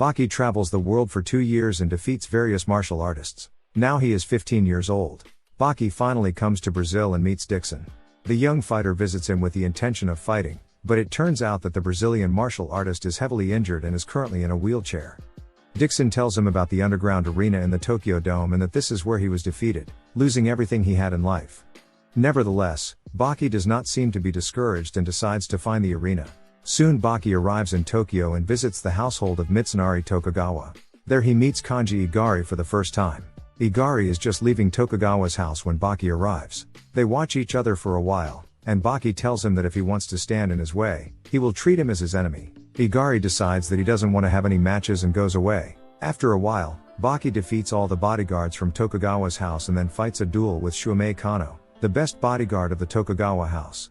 Baki travels the world for 2 years and defeats various martial artists. Now he is 15 years old. Baki finally comes to Brazil and meets Dixon. The young fighter visits him with the intention of fighting, but it turns out that the Brazilian martial artist is heavily injured and is currently in a wheelchair. Dixon tells him about the underground arena in the Tokyo Dome and that this is where he was defeated, losing everything he had in life. Nevertheless, Baki does not seem to be discouraged and decides to find the arena. Soon Baki arrives in Tokyo and visits the household of Mitsunari Tokugawa. There he meets Kanji Igari for the first time. Igari is just leaving Tokugawa's house when Baki arrives. They watch each other for a while, and Baki tells him that if he wants to stand in his way, he will treat him as his enemy. Igari decides that he doesn't want to have any matches and goes away. After a while, Baki defeats all the bodyguards from Tokugawa's house and then fights a duel with Shumei Kano, the best bodyguard of the Tokugawa house.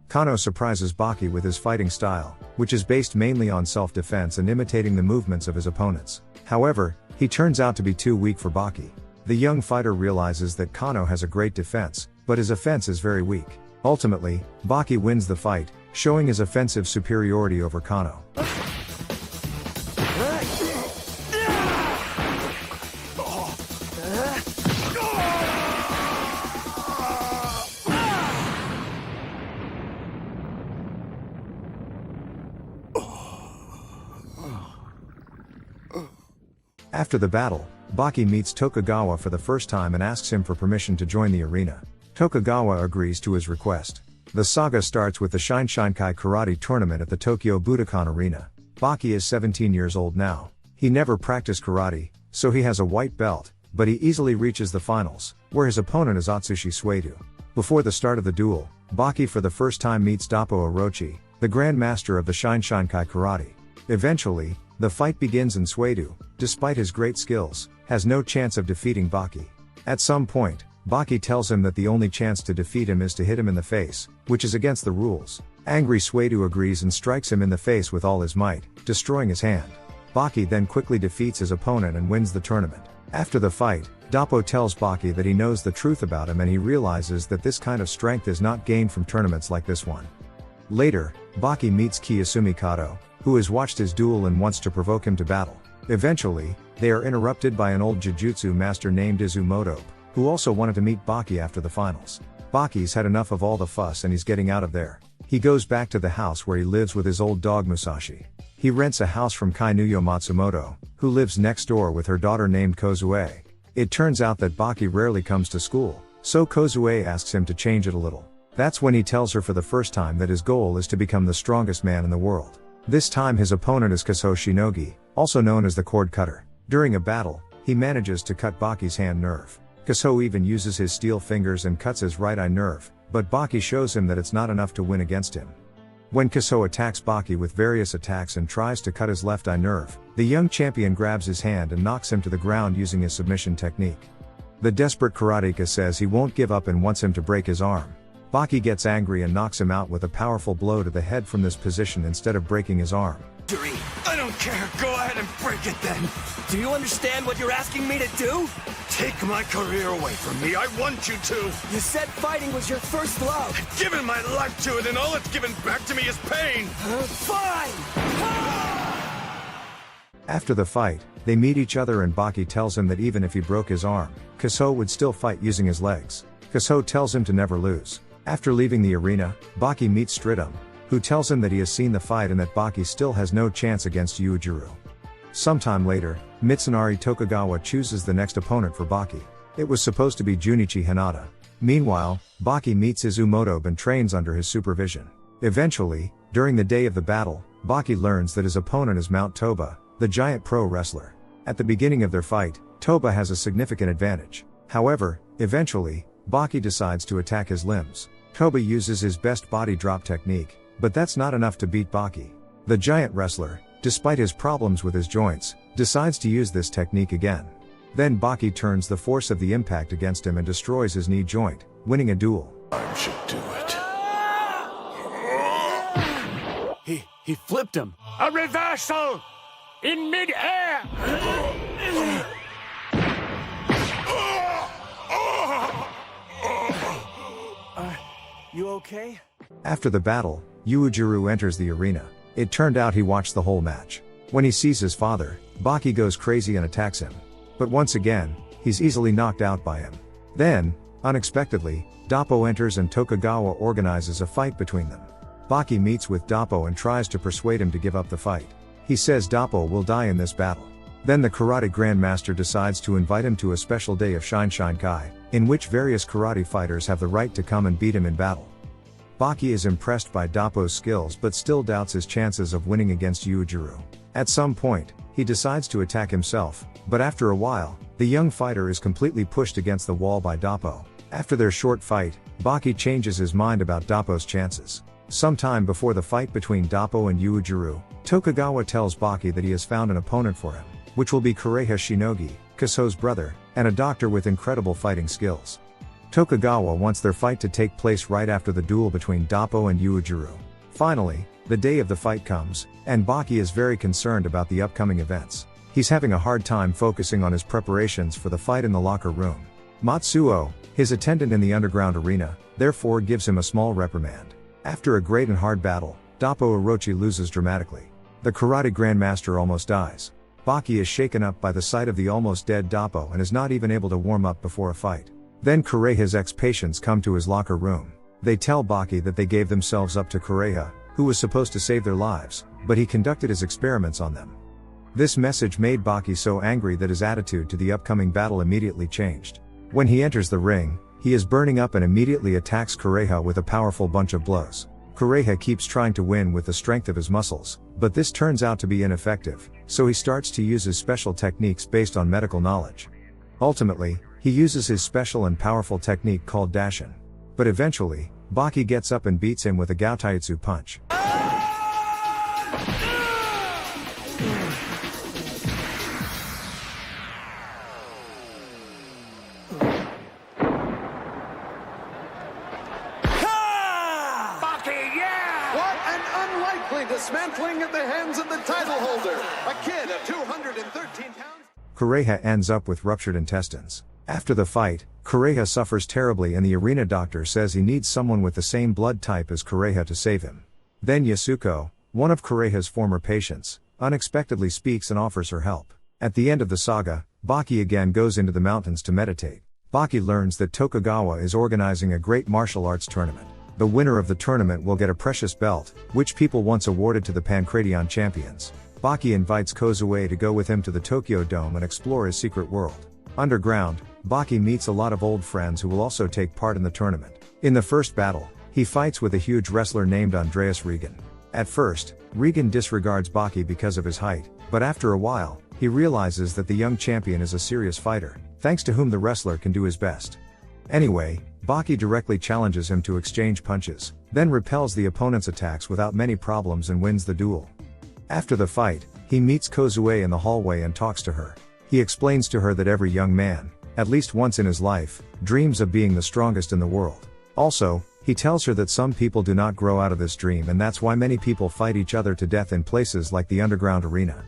Kano surprises Baki with his fighting style, which is based mainly on self-defense and imitating the movements of his opponents. However, he turns out to be too weak for Baki. The young fighter realizes that Kano has a great defense, but his offense is very weak. Ultimately, Baki wins the fight, showing his offensive superiority over Kano. After the battle, Baki meets Tokugawa for the first time and asks him for permission to join the arena. Tokugawa agrees to his request. The saga starts with the Shinshinkai Karate tournament at the Tokyo Budokan Arena. Baki is 17 years old now. He never practiced karate, so he has a white belt, but he easily reaches the finals, where his opponent is Atsushi Suedo. Before the start of the duel, Baki for the first time meets Doppo Orochi, the Grand Master of the Shinshinkai Karate. Eventually, the fight begins and Suedo, despite his great skills, has no chance of defeating Baki. At some point, Baki tells him that the only chance to defeat him is to hit him in the face, which is against the rules. Angry Suedo agrees and strikes him in the face with all his might, destroying his hand. Baki then quickly defeats his opponent and wins the tournament. After the fight, Doppo tells Baki that he knows the truth about him and he realizes that this kind of strength is not gained from tournaments like this one. Later, Baki meets Kiyosumi Kato, who has watched his duel and wants to provoke him to battle. Eventually, they are interrupted by an old jujutsu master named Izumoto, who also wanted to meet Baki after the finals. Baki's had enough of all the fuss and he's getting out of there. He goes back to the house where he lives with his old dog Musashi. He rents a house from Kainuyo Matsumoto, who lives next door with her daughter named Kozue. It turns out that Baki rarely comes to school, so Kozue asks him to change it a little. That's when he tells her for the first time that his goal is to become the strongest man in the world. This time his opponent is Kaso Shinogi, also known as the cord cutter. During a battle, he manages to cut Baki's hand nerve. Kaso even uses his steel fingers and cuts his right eye nerve, but Baki shows him that it's not enough to win against him. When Kaso attacks Baki with various attacks and tries to cut his left eye nerve, the young champion grabs his hand and knocks him to the ground using his submission technique. The desperate karateka says he won't give up and wants him to break his arm. Baki gets angry and knocks him out with a powerful blow to the head from this position instead of breaking his arm. I don't care, go ahead and break it then. Do you understand what you're asking me to do? Take my career away from me, I want you to. You said fighting was your first love. I've given my life to it and all it's given back to me is pain. Fine! After the fight, they meet each other and Baki tells him that even if he broke his arm, Kaso would still fight using his legs. Kaso tells him to never lose. After leaving the arena, Baki meets Stridum, who tells him that he has seen the fight and that Baki still has no chance against Yujiro. Sometime later, Mitsunari Tokugawa chooses the next opponent for Baki. It was supposed to be Junichi Hanada. Meanwhile, Baki meets Izumoto and trains under his supervision. Eventually, during the day of the battle, Baki learns that his opponent is Mount Toba, the giant pro wrestler. At the beginning of their fight, Toba has a significant advantage. However, eventually, Baki decides to attack his limbs. Toba uses his best body drop technique, but that's not enough to beat Baki. The giant wrestler, despite his problems with his joints, decides to use this technique again. Then Baki turns the force of the impact against him and destroys his knee joint, winning a duel. I should do it. He flipped him. A reversal! In mid-air! You okay? After the battle, Yujiro enters the arena. It turned out he watched the whole match. When he sees his father, Baki goes crazy and attacks him. But once again, he's easily knocked out by him. Then, unexpectedly, Doppo enters and Tokugawa organizes a fight between them. Baki meets with Doppo and tries to persuade him to give up the fight. He says Doppo will die in this battle. Then the karate grandmaster decides to invite him to a special day of Shinshinkai, in which various karate fighters have the right to come and beat him in battle. Baki is impressed by Doppo's skills but still doubts his chances of winning against Yujiro. At some point, he decides to attack himself, but after a while, the young fighter is completely pushed against the wall by Doppo. After their short fight, Baki changes his mind about Doppo's chances. Sometime before the fight between Doppo and Yujiro, Tokugawa tells Baki that he has found an opponent for him, which will be Kureha Shinogi, Kaso's brother, and a doctor with incredible fighting skills. Tokugawa wants their fight to take place right after the duel between Doppo and Yujiro. Finally, the day of the fight comes, and Baki is very concerned about the upcoming events. He's having a hard time focusing on his preparations for the fight in the locker room. Matsuo, his attendant in the underground arena, therefore gives him a small reprimand. After a great and hard battle, Doppo Orochi loses dramatically. The karate grandmaster almost dies. Baki is shaken up by the sight of the almost dead Doppo and is not even able to warm up before a fight. Then Kureha's ex-patients come to his locker room. They tell Baki that they gave themselves up to Kureha, who was supposed to save their lives, but he conducted his experiments on them. This message made Baki so angry that his attitude to the upcoming battle immediately changed. When he enters the ring, he is burning up and immediately attacks Kureha with a powerful bunch of blows. Kureha keeps trying to win with the strength of his muscles, but this turns out to be ineffective, so he starts to use his special techniques based on medical knowledge. Ultimately, he uses his special and powerful technique called Dashin. But eventually, Baki gets up and beats him with a Gaotaitsu punch. Dismantling at the hands of the title holder, a kid of 213 pounds. Kureha ends up with ruptured intestines. After the fight, Kureha suffers terribly and the arena doctor says he needs someone with the same blood type as Kureha to save him. Then Yasuko, one of Kureha's former patients, unexpectedly speaks and offers her help. At the end of the saga, Baki again goes into the mountains to meditate. Baki learns that Tokugawa is organizing a great martial arts tournament. The winner of the tournament will get a precious belt, which people once awarded to the Pancration champions. Baki invites Kozue to go with him to the Tokyo Dome and explore his secret world. Underground, Baki meets a lot of old friends who will also take part in the tournament. In the first battle, he fights with a huge wrestler named Andreas Regan. At first, Regan disregards Baki because of his height, but after a while, he realizes that the young champion is a serious fighter, thanks to whom the wrestler can do his best. Anyway, Baki directly challenges him to exchange punches, then repels the opponent's attacks without many problems and wins the duel. After the fight, he meets Kozue in the hallway and talks to her. He explains to her that every young man, at least once in his life, dreams of being the strongest in the world. Also, he tells her that some people do not grow out of this dream and that's why many people fight each other to death in places like the underground arena.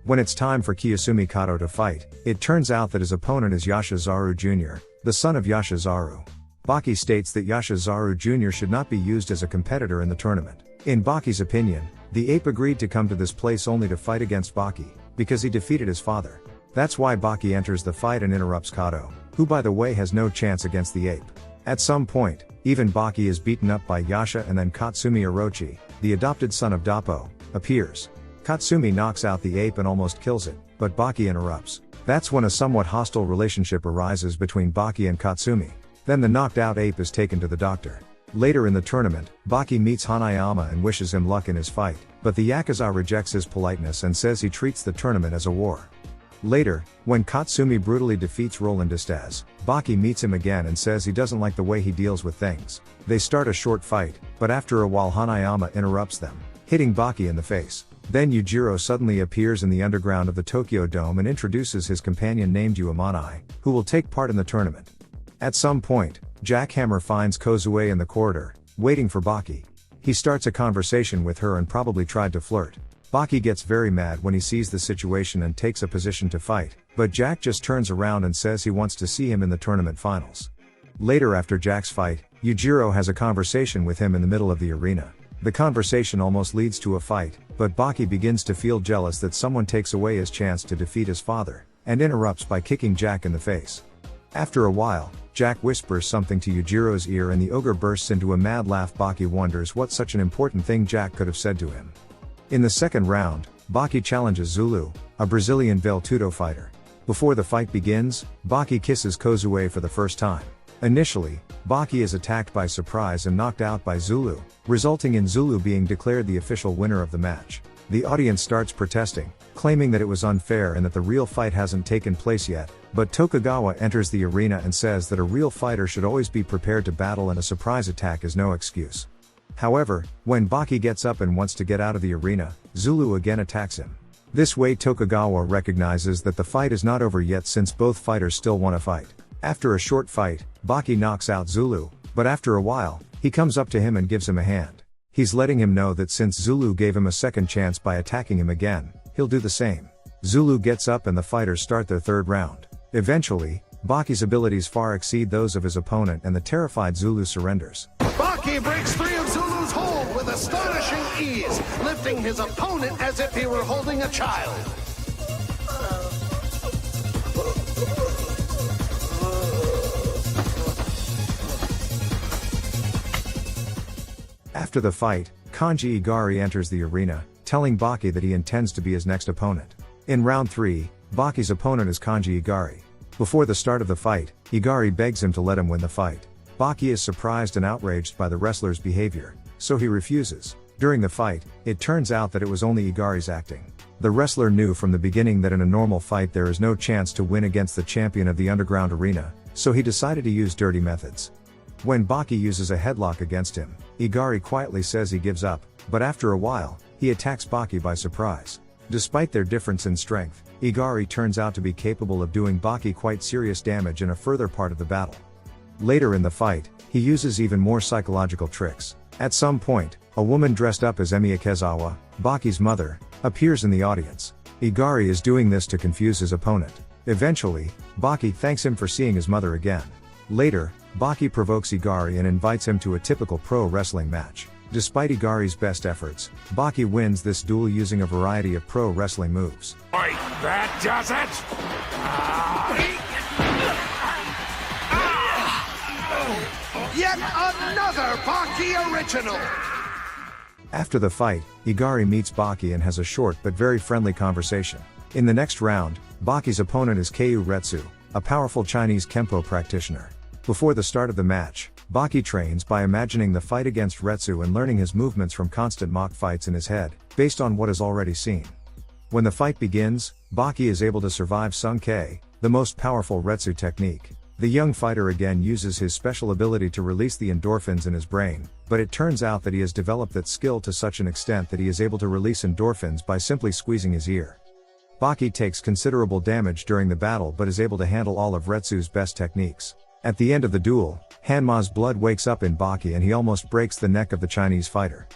When it's time for Kiyosumi Kato to fight, it turns out that his opponent is Yashizaru Jr., the son of Yashizaru. Baki states that Yashizaru Jr. should not be used as a competitor in the tournament. In Baki's opinion, the ape agreed to come to this place only to fight against Baki, because he defeated his father. That's why Baki enters the fight and interrupts Kato, who by the way has no chance against the ape. At some point, even Baki is beaten up by Yasha and then Katsumi Orochi, the adopted son of Doppo, appears. Katsumi knocks out the ape and almost kills it, but Baki interrupts. That's when a somewhat hostile relationship arises between Baki and Katsumi. Then the knocked out ape is taken to the doctor. Later in the tournament, Baki meets Hanayama and wishes him luck in his fight, but the Yakuza rejects his politeness and says he treats the tournament as a war. Later, when Katsumi brutally defeats Roland Estaz, Baki meets him again and says he doesn't like the way he deals with things. They start a short fight, but after a while Hanayama interrupts them, hitting Baki in the face. Then Yujiro suddenly appears in the underground of the Tokyo Dome and introduces his companion named Uemanai, who will take part in the tournament. At some point, Jackhammer finds Kozue in the corridor, waiting for Baki. He starts a conversation with her and probably tried to flirt. Baki gets very mad when he sees the situation and takes a position to fight, but Jack just turns around and says he wants to see him in the tournament finals. Later after Jack's fight, Yujiro has a conversation with him in the middle of the arena. The conversation almost leads to a fight, but Baki begins to feel jealous that someone takes away his chance to defeat his father, and interrupts by kicking Jack in the face. After a while, Jack whispers something to Yujiro's ear and the ogre bursts into a mad laugh. Baki wonders what such an important thing Jack could have said to him. In the second round, Baki challenges Zulu, a Brazilian Vale-Tudo fighter. Before the fight begins, Baki kisses Kozue for the first time. Initially, Baki is attacked by surprise and knocked out by Zulu, resulting in Zulu being declared the official winner of the match. The audience starts protesting, claiming that it was unfair and that the real fight hasn't taken place yet, but Tokugawa enters the arena and says that a real fighter should always be prepared to battle and a surprise attack is no excuse. However, when Baki gets up and wants to get out of the arena, Zulu again attacks him. This way Tokugawa recognizes that the fight is not over yet since both fighters still want to fight. After a short fight, Baki knocks out Zulu, but after a while, he comes up to him and gives him a hand. He's letting him know that since Zulu gave him a second chance by attacking him again, he'll do the same. Zulu gets up and the fighters start their third round. Eventually, Baki's abilities far exceed those of his opponent and the terrified Zulu surrenders. Baki breaks 3 of Zulu's hold with astonishing ease, lifting his opponent as if he were holding a child. After the fight, Kanji Igari enters the arena, telling Baki that he intends to be his next opponent. In round 3, Baki's opponent is Kanji Igari. Before the start of the fight, Igari begs him to let him win the fight. Baki is surprised and outraged by the wrestler's behavior, so he refuses. During the fight, it turns out that it was only Igari's acting. The wrestler knew from the beginning that in a normal fight there is no chance to win against the champion of the underground arena, so he decided to use dirty methods. When Baki uses a headlock against him, Igari quietly says he gives up, but after a while, he attacks Baki by surprise. Despite their difference in strength, Igari turns out to be capable of doing Baki quite serious damage in a further part of the battle. Later in the fight, he uses even more psychological tricks. At some point, a woman dressed up as Emi Akezawa, Baki's mother, appears in the audience. Igari is doing this to confuse his opponent. Eventually, Baki thanks him for seeing his mother again. Later, Baki provokes Igari and invites him to a typical pro wrestling match. Despite Igari's best efforts, Baki wins this duel using a variety of pro wrestling moves. Wait, that does it? Yet another Baki original! After the fight, Igari meets Baki and has a short but very friendly conversation. In the next round, Baki's opponent is Keiyu Retsu, a powerful Chinese Kempo practitioner. Before the start of the match, Baki trains by imagining the fight against Retsu and learning his movements from constant mock fights in his head, based on what is already seen. When the fight begins, Baki is able to survive Sun Kei, the most powerful Retsu technique. The young fighter again uses his special ability to release the endorphins in his brain, but it turns out that he has developed that skill to such an extent that he is able to release endorphins by simply squeezing his ear. Baki takes considerable damage during the battle but is able to handle all of Retsu's best techniques. At the end of the duel, Hanma's blood wakes up in Baki and he almost breaks the neck of the Chinese fighter.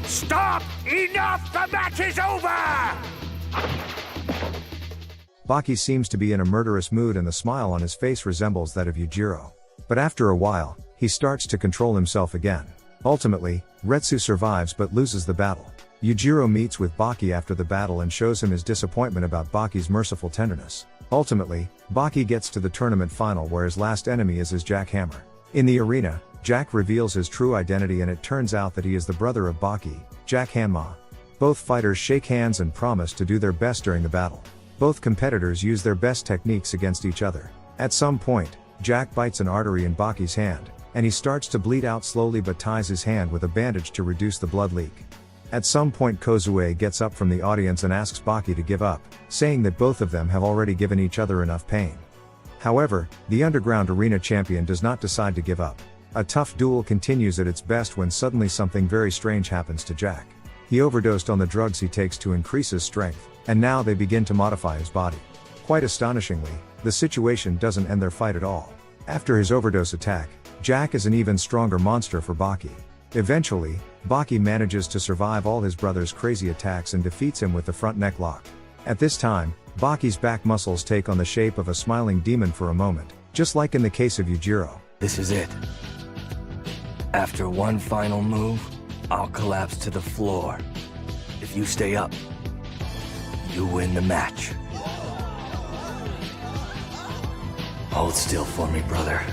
Stop! Enough! The match is over! Baki seems to be in a murderous mood and the smile on his face resembles that of Yujiro. But after a while, he starts to control himself again. Ultimately, Retsu survives but loses the battle. Yujiro meets with Baki after the battle and shows him his disappointment about Baki's merciful tenderness. Ultimately, Baki gets to the tournament final where his last enemy is his Jack Hammer. In the arena, Jack reveals his true identity and it turns out that he is the brother of Baki, Jack Hanma. Both fighters shake hands and promise to do their best during the battle. Both competitors use their best techniques against each other. At some point, Jack bites an artery in Baki's hand, and he starts to bleed out slowly but ties his hand with a bandage to reduce the blood leak. At some point Kozue gets up from the audience and asks Baki to give up, saying that both of them have already given each other enough pain. However, the underground arena champion does not decide to give up. A tough duel continues at its best when suddenly something very strange happens to Jack. He overdosed on the drugs he takes to increase his strength, and now they begin to modify his body. Quite astonishingly, the situation doesn't end their fight at all. After his overdose attack, Jack is an even stronger monster for Baki. Eventually, Baki manages to survive all his brother's crazy attacks and defeats him with the front neck lock. At this time, Baki's back muscles take on the shape of a smiling demon for a moment, just like in the case of Yujiro. This is it. After one final move, I'll collapse to the floor. If you stay up, you win the match. Hold still for me, brother.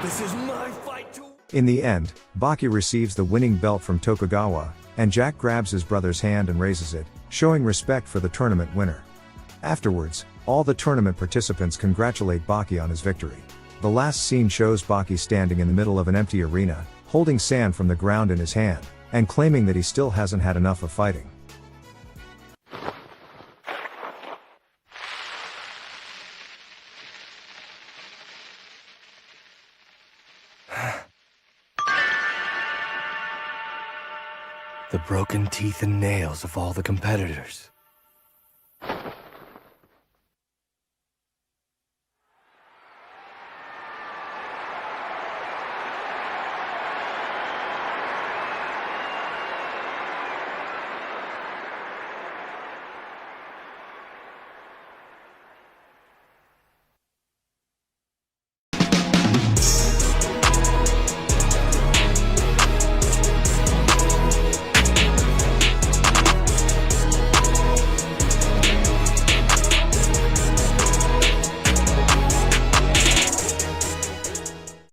This is my fight to... In the end, Baki receives the winning belt from Tokugawa, and Jack grabs his brother's hand and raises it, showing respect for the tournament winner. Afterwards, all the tournament participants congratulate Baki on his victory. The last scene shows Baki standing in the middle of an empty arena, holding sand from the ground in his hand, and claiming that he still hasn't had enough of fighting. The broken teeth and nails of all the competitors.